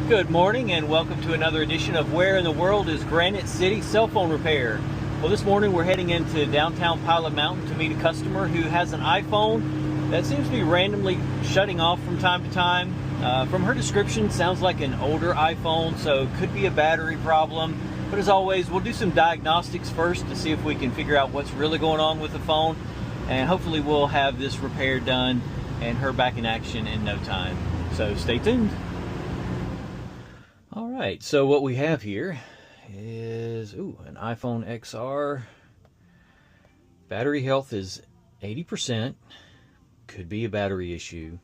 Good morning and welcome to another edition of Where in the World is Granite City Cell Phone Repair. Well, this morning we're heading into downtown Pilot Mountain to meet a customer who has an iPhone that seems to be randomly shutting off from time to time. From her description, sounds like an older iPhone, so could be a battery problem. But as always, we'll do some diagnostics first to see if we can figure out what's really going on with the phone. And hopefully we'll have this repair done and her back in action in no time. So stay tuned. All right, so what we have here is an iPhone XR. Battery health is 80%. Could be a battery issue.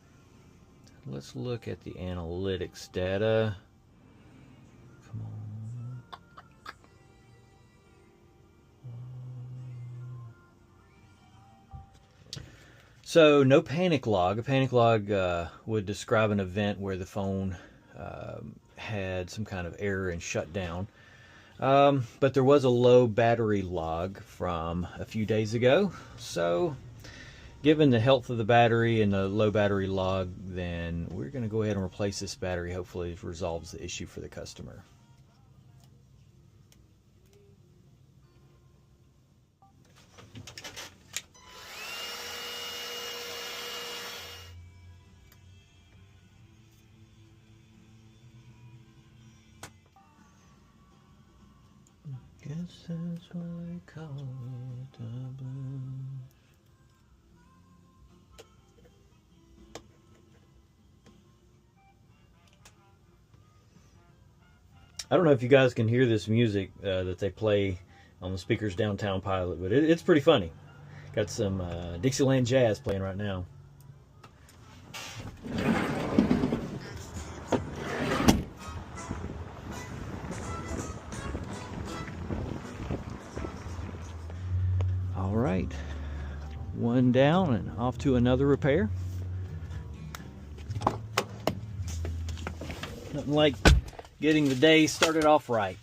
Let's look at the analytics data. Come on. So no panic log. A panic log would describe an event where the phone had some kind of error and shut down. But there was a low battery log from a few days ago. So given the health of the battery and the low battery log, then we're going to go ahead and replace this battery. Hopefully it resolves the issue for the customer. Guess that's why they call it a blues. I don't know if you guys can hear this music that they play on the speakers downtown Pilot, but it's pretty funny. Got some Dixieland jazz playing right now. All right, one down and off to another repair. Nothing like getting the day started off right.